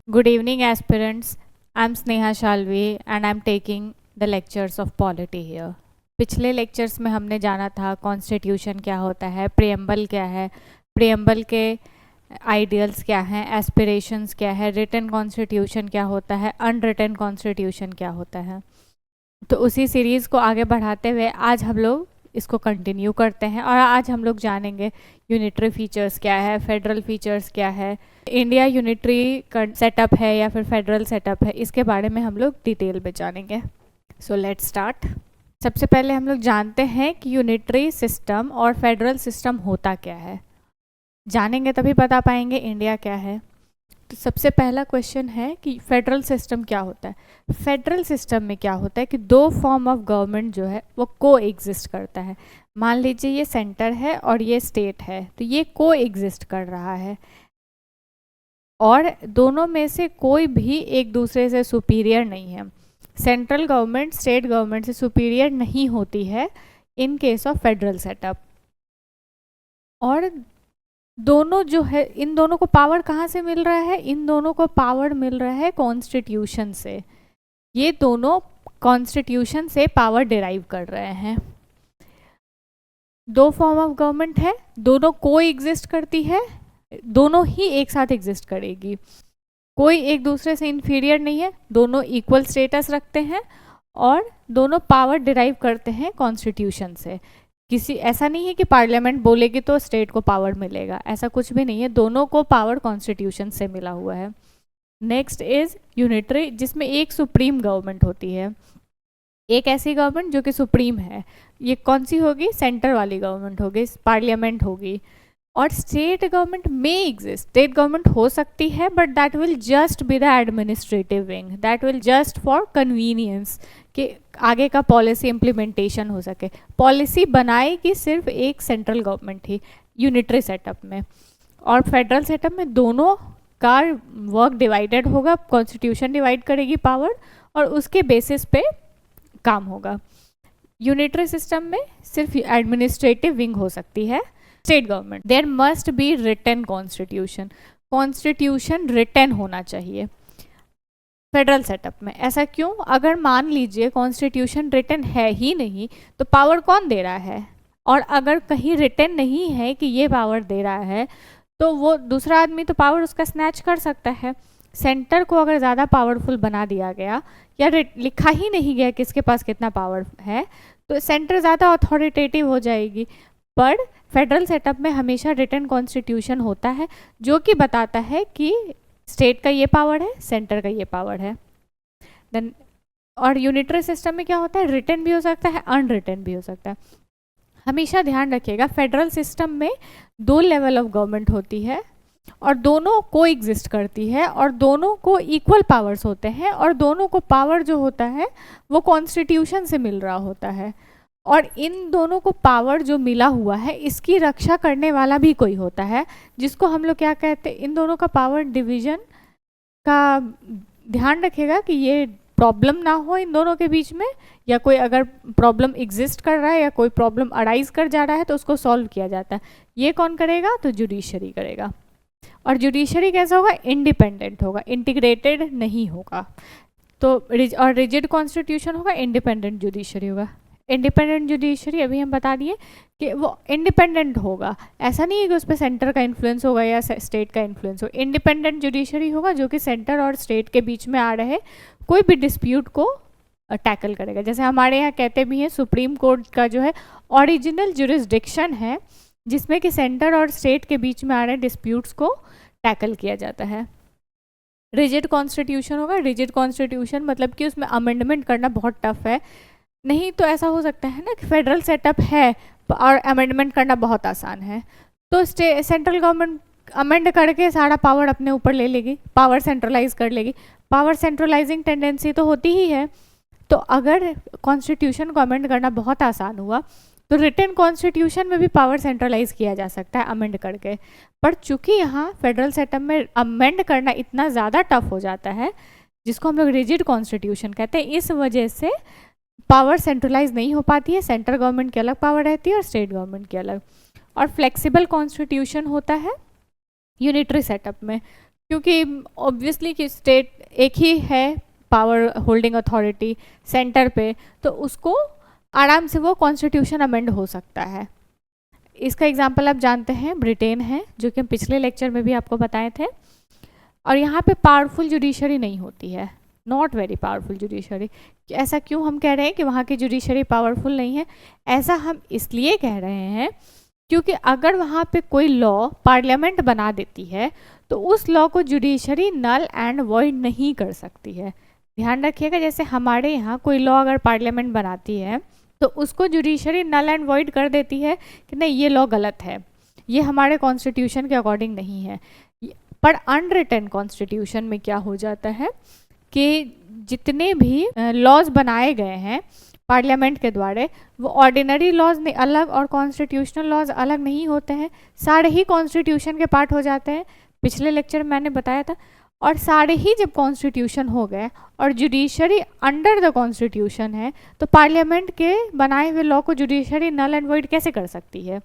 Good evening, aspirants. I'm Sneha Shalvi and I'm taking the lectures of polity here. पिछले lectures में हमने जाना था कॉन्स्टिट्यूशन क्या होता है, प्रियम्बल क्या है, प्रियम्बल के आइडियल्स क्या हैं, एस्पिरेशंस क्या है, रिटन कॉन्स्टिट्यूशन क्या होता है, अनरिटन कॉन्स्टिट्यूशन क्या होता है। तो उसी सीरीज़ को आगे बढ़ाते हुए आज हम लोग इसको कंटिन्यू करते हैं और आज हम लोग जानेंगे यूनिटरी फीचर्स क्या है, फेडरल फीचर्स क्या है, इंडिया यूनिटरी सेटअप है या फिर फेडरल सेटअप है, इसके बारे में हम लोग डिटेल में जानेंगे। So let's start. सबसे पहले हम लोग जानते हैं कि यूनिटरी सिस्टम और फेडरल सिस्टम होता क्या है। जानेंगे तभी बता पाएंगे इंडिया क्या है। तो सबसे पहला क्वेश्चन है कि फेडरल सिस्टम क्या होता है। फेडरल सिस्टम में क्या होता है कि दो फॉर्म ऑफ गवर्नमेंट जो है वो को एग्जिस्ट करता है। मान लीजिए ये सेंटर है और ये स्टेट है, तो ये को एग्जिस्ट कर रहा है और दोनों में से कोई भी एक दूसरे से सुपीरियर नहीं है। सेंट्रल गवर्नमेंट स्टेट गवर्नमेंट से सुपीरियर नहीं होती है in case of federal setup. और दोनों जो है, इन दोनों को पावर कहाँ से मिल रहा है? इन दोनों को पावर मिल रहा है कॉन्स्टिट्यूशन से। ये दोनों कॉन्स्टिट्यूशन से पावर डिराइव कर रहे हैं। दो फॉर्म ऑफ गवर्नमेंट है, दोनों को एग्जिस्ट करती है, दोनों ही एक साथ एग्जिस्ट करेगी, कोई एक दूसरे से इन्फीरियर नहीं है, दोनों इक्वल स्टेटस रखते हैं और दोनों पावर डिराइव करते हैं कॉन्स्टिट्यूशन से। किसी ऐसा नहीं है कि पार्लियामेंट बोलेगी तो स्टेट को पावर मिलेगा, ऐसा कुछ भी नहीं है, दोनों को पावर कॉन्स्टिट्यूशन से मिला हुआ है। नेक्स्ट इज यूनिटरी, जिसमें एक सुप्रीम गवर्नमेंट होती है, एक ऐसी गवर्नमेंट जो कि सुप्रीम है। ये कौन सी होगी? सेंटर वाली गवर्नमेंट होगी, पार्लियामेंट होगी। और स्टेट गवर्नमेंट में एग्जिस्ट, स्टेट गवर्नमेंट हो सकती है but that will just be the administrative wing, that will just for convenience कि आगे का पॉलिसी इम्प्लीमेंटेशन हो सके। पॉलिसी बनाएगी सिर्फ एक सेंट्रल गवर्नमेंट ही यूनिटरी सेटअप में। और फेडरल सेटअप में दोनों का वर्क डिवाइडेड होगा, कॉन्स्टिट्यूशन डिवाइड करेगी पावर और उसके बेसिस पे काम होगा। यूनिटरी सिस्टम में सिर्फ एडमिनिस्ट्रेटिव विंग हो सकती है state government. There must be written constitution, constitution written होना चाहिए फेडरल सेटअप में। ऐसा क्यों? अगर मान लीजिए कॉन्स्टिट्यूशन रिटन है ही नहीं तो पावर कौन दे रहा है? और अगर कहीं रिटन नहीं है कि ये पावर दे रहा है तो वो दूसरा आदमी तो पावर उसका स्नैच कर सकता है। सेंटर को अगर ज़्यादा पावरफुल बना दिया गया या लिखा ही नहीं गया किसके पास कितना पावर है तो सेंटर ज़्यादा अथॉरिटेटिव हो जाएगी। पर फेडरल सेटअप में हमेशा रिटन कॉन्स्टिट्यूशन होता है जो कि बताता है कि स्टेट का ये पावर है, सेंटर का ये पावर है। देन और यूनिटरी सिस्टम में क्या होता है? रिटन भी हो सकता है, अनरिटन भी हो सकता है। हमेशा ध्यान रखिएगा फेडरल सिस्टम में दो लेवल ऑफ गवर्नमेंट होती है और दोनों को एग्जिस्ट करती है और दोनों को इक्वल पावर्स होते हैं और दोनों को पावर जो होता है वो कॉन्स्टिट्यूशन से मिल रहा होता है। और इन दोनों को पावर जो मिला हुआ है इसकी रक्षा करने वाला भी कोई होता है जिसको हम लोग क्या कहते हैं? इन दोनों का पावर डिवीजन का ध्यान रखेगा कि ये प्रॉब्लम ना हो इन दोनों के बीच में, या कोई अगर प्रॉब्लम एग्जिस्ट कर रहा है या कोई प्रॉब्लम अराइज कर जा रहा है तो उसको सॉल्व किया जाता है। ये कौन करेगा? तो जुडिशरी करेगा। और जुडिशरी कैसा होगा? इंडिपेंडेंट होगा, इंटीग्रेटेड नहीं होगा। तो और रिजिड कॉन्स्टिट्यूशन होगा, इंडिपेंडेंट जुडिशरी होगा। इंडिपेंडेंट जुडिशरी अभी हम बता दिए कि वो इंडिपेंडेंट होगा, ऐसा नहीं है कि उस पर सेंटर का इन्फ्लुएंस होगा या स्टेट का इन्फ्लुएंस होगा। इंडिपेंडेंट जुडिशरी होगा जो कि सेंटर और स्टेट के बीच में आ रहे कोई भी डिस्प्यूट को टैकल करेगा। जैसे हमारे यहाँ कहते भी हैं सुप्रीम कोर्ट का जो है ओरिजिनल जुरिस्डिक्शन है जिसमें कि सेंटर और स्टेट के बीच में आ रहे डिस्प्यूट्स को टैकल किया जाता है। रिजिड कॉन्स्टिट्यूशन होगा, रिजिड कॉन्स्टिट्यूशन मतलब कि उसमें अमेंडमेंट करना बहुत टफ है। नहीं तो ऐसा हो सकता है ना कि फेडरल सेटअप है और अमेंडमेंट करना बहुत आसान है, तो सेंट्रल गवर्नमेंट अमेंड करके सारा पावर अपने ऊपर ले लेगी, पावर सेंट्रलाइज कर लेगी। पावर सेंट्रलाइजिंग टेंडेंसी तो होती ही है। तो अगर कॉन्स्टिट्यूशन को अमेंड करना बहुत आसान हुआ तो रिटन कॉन्स्टिट्यूशन में भी पावर सेंट्रलाइज किया जा सकता है अमेंड करके। पर चूंकि यहाँ फेडरल सेटअप में अमेंड करना इतना ज़्यादा टफ हो जाता है जिसको हम लोग रिजिड कॉन्स्टिट्यूशन कहते हैं, इस वजह से पावर सेंट्रलाइज नहीं हो पाती है। सेंट्रल गवर्नमेंट की अलग पावर रहती है और स्टेट गवर्नमेंट की अलग। और फ्लेक्सिबल कॉन्स्टिट्यूशन होता है यूनिटरी सेटअप में। क्योंकि ऑब्वियसली कि स्टेट एक ही है पावर होल्डिंग अथॉरिटी सेंटर पे, तो उसको आराम से वो कॉन्स्टिट्यूशन अमेंड हो सकता है। इसका एग्जांपल आप जानते हैं, ब्रिटेन है, जो कि हम पिछले लेक्चर में भी आपको बताए थे। और यहाँ पे पावरफुल जुडिशरी नहीं होती है, नॉट वेरी पावरफुल जुडिशरी। ऐसा क्यों हम कह रहे हैं कि वहाँ की जुडिशरी पावरफुल नहीं है? ऐसा हम इसलिए कह रहे हैं क्योंकि अगर वहाँ पे कोई लॉ पार्लियामेंट बना देती है तो उस लॉ को जुडिशरी नल एंड वॉइड नहीं कर सकती है। ध्यान रखिएगा, जैसे हमारे यहाँ कोई लॉ अगर पार्लियामेंट बनाती है तो उसको जुडिशरी नल एंड वॉइड कर देती है कि नहीं, ये लॉ गलत है, ये हमारे कॉन्स्टिट्यूशन के अकॉर्डिंग नहीं है। पर अनरिटन कॉन्स्टिट्यूशन में क्या हो जाता है कि जितने भी लॉज बनाए गए हैं पार्लियामेंट के द्वारा, वो ऑर्डिनरी लॉज अलग और कॉन्स्टिट्यूशनल लॉज अलग नहीं होते हैं, सारे ही कॉन्स्टिट्यूशन के पार्ट हो जाते हैं। पिछले लेक्चर में मैंने बताया था। और सारे ही जब कॉन्स्टिट्यूशन हो गए और जुडिशरी अंडर द कॉन्स्टिट्यूशन है, तो पार्लियामेंट के बनाए हुए लॉ को जुडिशरी नल एंड वॉइड कैसे कर सकती है?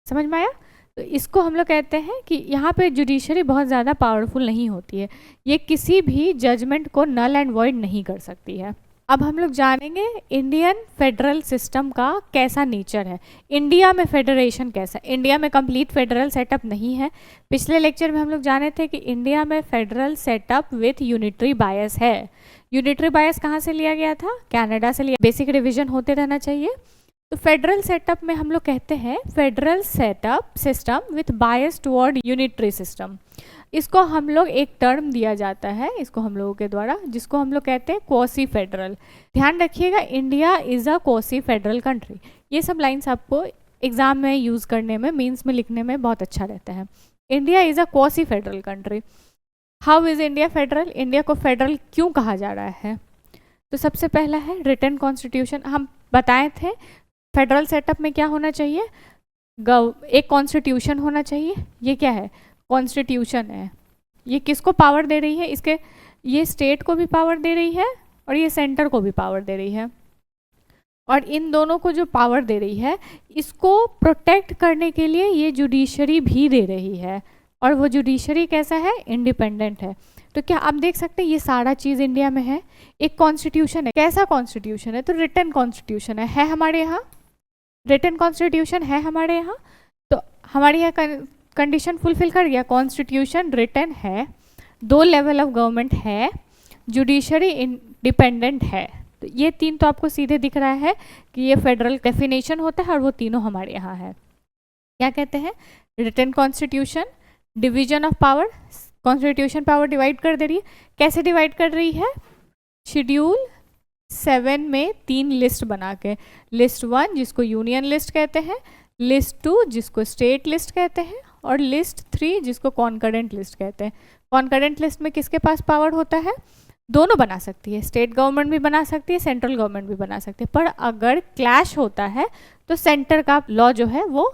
समझ में आया? तो इसको हम लोग कहते हैं कि यहाँ पे जुडिशरी बहुत ज़्यादा पावरफुल नहीं होती है, ये किसी भी जजमेंट को नल एंड वॉइड नहीं कर सकती है। अब हम लोग जानेंगे इंडियन फेडरल सिस्टम का कैसा नेचर है, इंडिया में फेडरेशन कैसा। इंडिया में कंप्लीट फेडरल सेटअप नहीं है। पिछले लेक्चर में हम लोग जाने थे कि इंडिया में federal setup with unitary bias है। यूनिटरी बायस कहाँ से लिया गया था? कनाडा से लिया। बेसिक रिविजन होते रहना चाहिए। तो फेडरल सेटअप में हम लोग कहते हैं federal setup system with bias toward unitary system. इसको हम लोग एक टर्म दिया जाता है इसको हम लोगों के द्वारा, जिसको हम लोग कहते हैं क्वासी फेडरल। ध्यान रखिएगा, India is a quasi federal country. ये सब लाइन्स आपको एग्जाम में यूज़ करने में, मीन्स में लिखने में बहुत अच्छा रहता है। India is a quasi federal country. How is India federal? India को फेडरल क्यों कहा जा रहा है? तो सबसे पहला है रिटन कॉन्स्टिट्यूशन। हम बताए थे फेडरल सेटअप में क्या होना चाहिए, एक कॉन्स्टिट्यूशन होना चाहिए। ये क्या है? कॉन्स्टिट्यूशन है। ये किसको पावर दे रही है? इसके ये स्टेट को भी पावर दे रही है और ये सेंटर को भी पावर दे रही है। और इन दोनों को जो पावर दे रही है, इसको प्रोटेक्ट करने के लिए ये जुडिशरी भी दे रही है। और वो जुडिशरी कैसा है? इंडिपेंडेंट है। तो क्या आप देख सकते हैं ये सारा चीज़ इंडिया में है। एक कॉन्स्टिट्यूशन है। कैसा कॉन्स्टिट्यूशन है? तो रिटन कॉन्स्टिट्यूशन है हमारे यहाँ। रिटन कॉन्स्टिट्यूशन है हमारे यहाँ। तो हमारे यहाँ कंडीशन फुलफिल कर गया, कॉन्स्टिट्यूशन रिटन है, 2 लेवल ऑफ गवर्नमेंट है, जुडिशरी इंडिपेंडेंट है। तो ये 3 तो आपको सीधे दिख रहा है कि ये फेडरल डेफिनेशन होता है और वो तीनों हमारे यहाँ है। क्या कहते हैं? Written constitution, division of power, constitution power divide कर दे रही है। कैसे डिवाइड कर रही है? शेड्यूल 7 में 3 लिस्ट बना के, लिस्ट 1 जिसको यूनियन लिस्ट कहते हैं, लिस्ट 2 जिसको स्टेट लिस्ट कहते हैं, और लिस्ट 3 जिसको कॉन्करेंट लिस्ट कहते हैं। कॉन्करेंट लिस्ट में किसके पास पावर होता है? दोनों बना सकती है, स्टेट गवर्नमेंट भी बना सकती है, सेंट्रल गवर्नमेंट भी बना सकती है। पर अगर क्लैश होता है तो सेंटर का लॉ जो है वो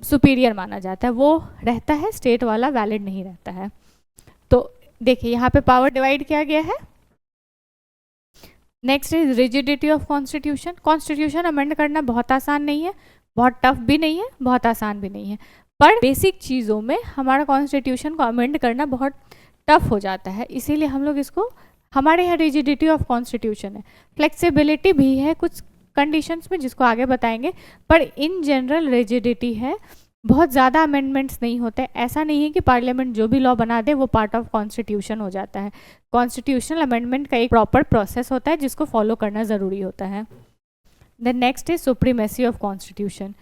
सुपीरियर माना जाता है, वो रहता है, स्टेट वाला वैलिड नहीं रहता है। तो देखिए यहाँ पे पावर डिवाइड किया गया है। Next is rigidity of constitution. Constitution amend करना बहुत आसान नहीं है, बहुत टफ भी नहीं है, बहुत आसान भी नहीं है। पर बेसिक चीज़ों में हमारा कॉन्स्टिट्यूशन को अमेंड करना बहुत टफ हो जाता है, इसीलिए हम लोग इसको, हमारे यहाँ रिजिडिटी ऑफ कॉन्स्टिट्यूशन है। फ्लेक्सिबिलिटी भी है कुछ कंडीशंस में जिसको आगे बताएंगे, पर इन जनरल रिजिडिटी है। बहुत ज़्यादा अमेंडमेंट्स नहीं होते। ऐसा नहीं है कि पार्लियामेंट जो भी लॉ बना दे वो पार्ट ऑफ कॉन्स्टिट्यूशन हो जाता है। कॉन्स्टिट्यूशनल अमेंडमेंट का एक प्रॉपर प्रोसेस होता है जिसको फॉलो करना ज़रूरी होता है। The next is supremacy of constitution.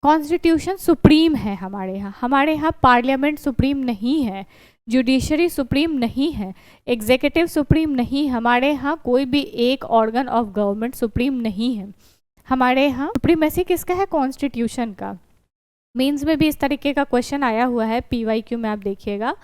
Constitution supreme है हमारे यहाँ। हमारे यहाँ पार्लियामेंट सुप्रीम नहीं है, जुडिशरी सुप्रीम नहीं है, एग्जीक्यूटिव सुप्रीम नहीं। हमारे यहाँ कोई भी एक ऑर्गन ऑफ गवर्नमेंट सुप्रीम नहीं है। हमारे यहाँ सुप्रीमेसी किसका है? कॉन्स्टिट्यूशन का। मेंस में भी इस तरीके का क्वेश्चन आया हुआ है, PYQ में आप देखिएगा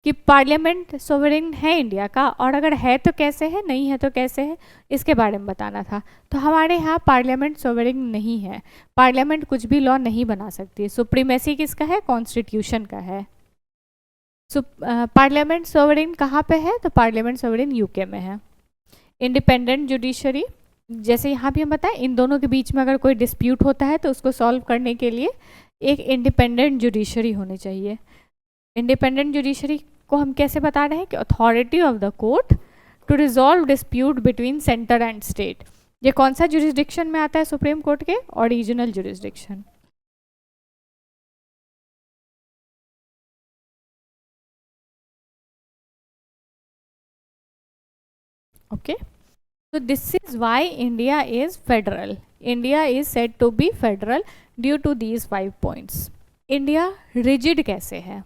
कि पार्लियामेंट सोवरेन है इंडिया का, और अगर है तो कैसे है, नहीं है तो कैसे है, इसके बारे में बताना था। तो हमारे यहाँ पार्लियामेंट सोवरेन नहीं है, पार्लियामेंट कुछ भी लॉ नहीं बना सकती है। सुप्रीमेसी किसका है? कॉन्स्टिट्यूशन का है। पार्लियामेंट सोवरेन कहाँ पे है? तो पार्लियामेंट सोवरेन UK में है। इंडिपेंडेंट जुडिशरी, जैसे यहाँ भी हम बताएं, इन दोनों के बीच में अगर कोई डिस्प्यूट होता है तो उसको सॉल्व करने के लिए एक इंडिपेंडेंट जुडिशरी होनी चाहिए। इंडिपेंडेंट जुडिशरी को हम कैसे बता रहे हैं कि authority of the court to resolve dispute between centre and state. ये कौन सा जुरिस्डिक्शन में आता है सुप्रीम कोर्ट के? Original jurisdiction. Okay, so this is why India is federal. India is said to be federal due to these 5 points. India rigid कैसे है?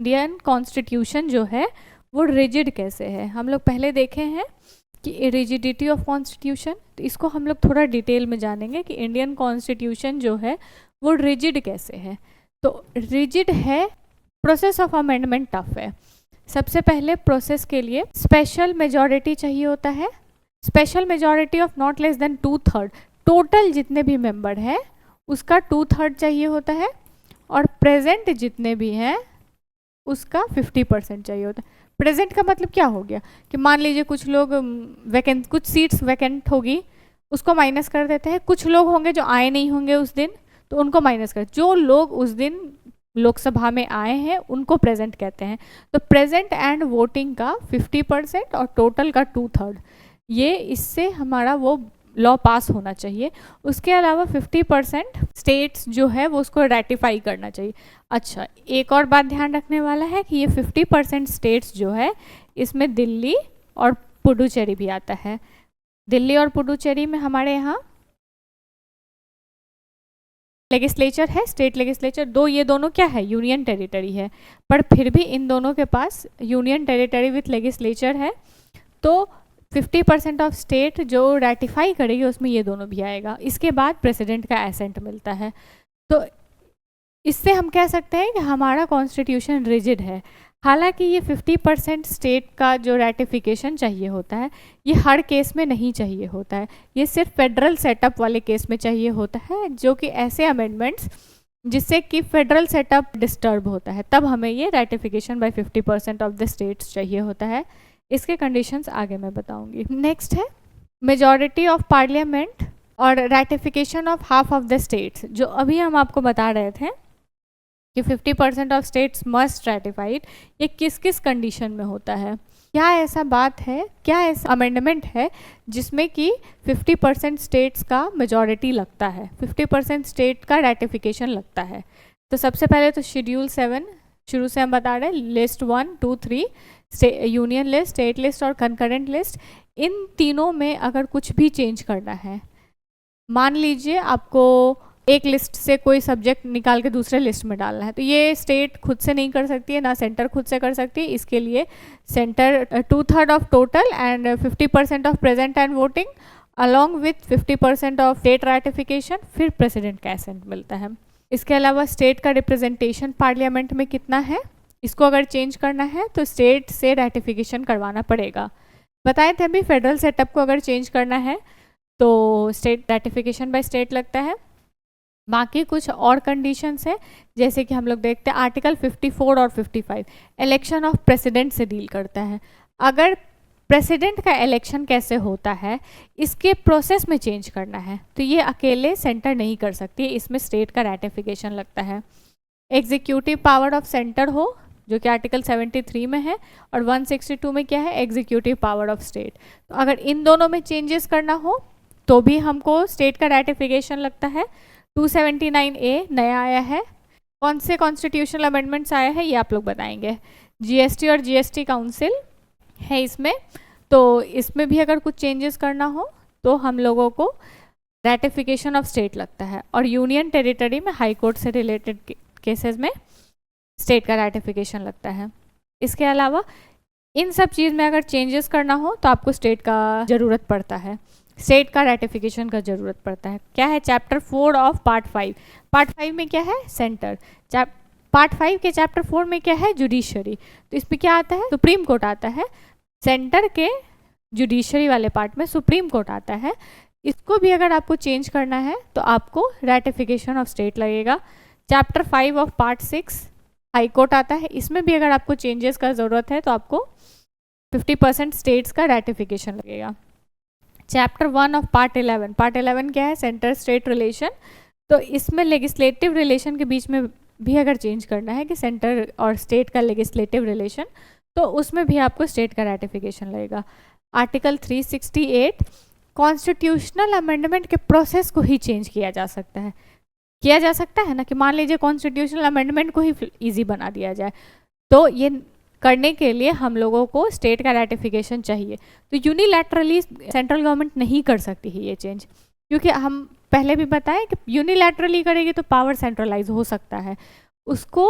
Indian constitution जो है वो रिजिड कैसे है? हम लोग पहले देखे हैं कि रिजिडिटी ऑफ कॉन्स्टिट्यूशन, तो इसको हम लोग थोड़ा डिटेल में जानेंगे कि इंडियन कॉन्स्टिट्यूशन जो है वो रिजिड कैसे है। तो रिजिड है, प्रोसेस ऑफ अमेंडमेंट टफ है। सबसे पहले प्रोसेस के लिए स्पेशल मेजॉरिटी चाहिए होता है। Special majority of not less than 2/3, total जितने भी मेंबर हैं उसका 2/3 चाहिए होता है, और प्रेजेंट जितने भी हैं उसका 50% चाहिए होता है। प्रेजेंट का मतलब क्या हो गया कि मान लीजिए कुछ लोग वैकेंट, कुछ सीट्स वैकेंट होगी उसको माइनस कर देते हैं, कुछ लोग होंगे जो आए नहीं होंगे उस दिन तो उनको माइनस कर, जो लोग उस दिन लोकसभा में आए हैं उनको प्रेजेंट कहते हैं। तो प्रेजेंट एंड वोटिंग का 50% और टोटल का 2/3, ये इससे हमारा वो लॉ पास होना चाहिए। उसके अलावा 50% स्टेट्स जो है वो उसको रेटिफाई करना चाहिए। अच्छा, एक और बात ध्यान रखने वाला है कि ये 50% स्टेट्स जो है इसमें दिल्ली और पुडुचेरी भी आता है। दिल्ली और पुडुचेरी में हमारे यहाँ लेगिस्लेचर है, स्टेट लेगिस्लेचर, ये दोनों क्या है? यूनियन टेरिटरी है, पर फिर भी इन दोनों के पास यूनियन टेरिटरी विथ लेगिस्लेचर है। तो 50% ऑफ स्टेट जो रेटिफाई करेगी उसमें ये दोनों भी आएगा। इसके बाद प्रेसिडेंट का एसेंट मिलता है। तो इससे हम कह सकते हैं कि हमारा कॉन्स्टिट्यूशन रिजिड है। हालांकि ये 50% स्टेट का जो रेटिफिकेशन चाहिए होता है ये हर केस में नहीं चाहिए होता है, ये सिर्फ फेडरल सेटअप वाले केस में चाहिए होता है, जो कि ऐसे अमेंडमेंट्स जिससे कि फेडरल सेटअप डिस्टर्ब होता है, तब हमें ये ratification by 50% of the states चाहिए होता है। इसके कंडीशंस आगे मैं बताऊंगी। नेक्स्ट है मेजॉरिटी ऑफ पार्लियामेंट और ratification of half of the states. जो अभी हम आपको बता रहे थे कि 50% ऑफ स्टेट्स मस्ट रेटिफाइड, ये किस किस कंडीशन में होता है? क्या ऐसा बात है, क्या ऐसा अमेंडमेंट है जिसमें कि 50% स्टेट्स का मेजॉरिटी लगता है, 50% स्टेट का रेटिफिकेशन लगता है? तो सबसे पहले तो शेड्यूल 7 शुरू से हम बता रहे हैं, list 1, 2, 3, union list, state list और कंकरेंट लिस्ट। इन तीनों में अगर कुछ भी चेंज करना है, मान लीजिए आपको एक लिस्ट से कोई सब्जेक्ट निकाल के दूसरे लिस्ट में डालना है, तो ये स्टेट खुद से नहीं कर सकती है, ना सेंटर खुद से कर सकती है। इसके लिए centre 2/3 of total and 50% of present and voting along with 50% of state ratification, फिर प्रेसिडेंट का एसेंट मिलता है। इसके अलावा स्टेट का रिप्रेजेंटेशन पार्लियामेंट में कितना है, इसको अगर चेंज करना है तो स्टेट से रेटिफिकेशन करवाना पड़ेगा। बताए थे अभी फेडरल सेटअप को अगर चेंज करना है तो स्टेट रेटिफिकेशन बाय स्टेट लगता है। बाकी कुछ और कंडीशंस है, जैसे कि हम लोग देखते हैं आर्टिकल 54 और 55 इलेक्शन ऑफ प्रेसिडेंट से डील करता है। अगर प्रेसिडेंट का इलेक्शन कैसे होता है इसके प्रोसेस में चेंज करना है तो ये अकेले सेंटर नहीं कर सकती, इसमें स्टेट का रेटिफिकेशन लगता है। एग्जीक्यूटिव पावर ऑफ सेंटर हो जो कि आर्टिकल 73 में है, और 162 में क्या है? Executive power of state. तो अगर इन दोनों में चेंजेस करना हो तो भी हमको स्टेट का रेटिफिकेशन लगता है। 279A नया आया है। कौन से कॉन्स्टिट्यूशनल अमेंडमेंट्स आया है ये आप लोग बताएंगे। जीएसटी और जीएसटी काउंसिल है इसमें, तो इसमें भी अगर कुछ चेंजेस करना हो तो हम लोगों को रेटिफिकेशन ऑफ स्टेट लगता है, और यूनियन टेरिटरी में हाई कोर्ट से रिलेटेड केसेस में स्टेट का रेटिफिकेशन लगता है। इसके अलावा इन सब चीज़ में अगर चेंजेस करना हो तो आपको स्टेट का ज़रूरत पड़ता है, स्टेट का रेटिफिकेशन का ज़रूरत पड़ता है। क्या है? Chapter 4 of part 5। पार्ट 5 में क्या है? सेंटर। पार्ट 5 के चैप्टर 4 में क्या है? जुडिशरी। तो इसमें क्या आता है? सुप्रीम कोर्ट आता है। सेंटर के जुडिशरी वाले पार्ट में सुप्रीम कोर्ट आता है। इसको भी अगर आपको चेंज करना है तो आपको रेटिफिकेशन ऑफ स्टेट लगेगा। Chapter 5 of part 6 high court आता है। इसमें भी अगर आपको चेंजेस का ज़रूरत है तो आपको 50% स्टेट्स का रेटिफिकेशन लगेगा। Chapter 1 of part 11। पार्ट 11 क्या है? Centre state relation. तो इसमें लेजिस्लेटिव रिलेशन के बीच में भी अगर चेंज करना है कि सेंटर और स्टेट का लेजिस्लेटिव रिलेशन, तो उसमें भी आपको स्टेट का रेटिफिकेशन लगेगा। आर्टिकल 368, कॉन्स्टिट्यूशनल अमेंडमेंट के प्रोसेस को ही चेंज किया जा सकता है ना, कि मान लीजिए कॉन्स्टिट्यूशनल अमेंडमेंट को ही इजी बना दिया जाए, तो ये करने के लिए हम लोगों को स्टेट का रेटिफिकेशन चाहिए। तो यूनिलैटरली सेंट्रल गवर्नमेंट नहीं कर सकती है ये चेंज, क्योंकि हम पहले भी बताएं कि यूनिलैटरली करेगी तो पावर सेंट्रलाइज हो सकता है। उसको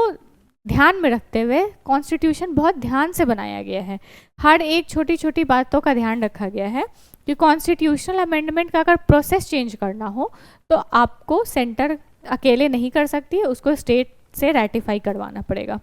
ध्यान में रखते हुए कॉन्स्टिट्यूशन बहुत ध्यान से बनाया गया है, हर एक छोटी छोटी बातों का ध्यान रखा गया है कि कॉन्स्टिट्यूशनल अमेंडमेंट का अगर प्रोसेस चेंज करना हो तो आपको सेंटर अकेले नहीं कर सकती है, उसको स्टेट से रेटिफाई करवाना पड़ेगा।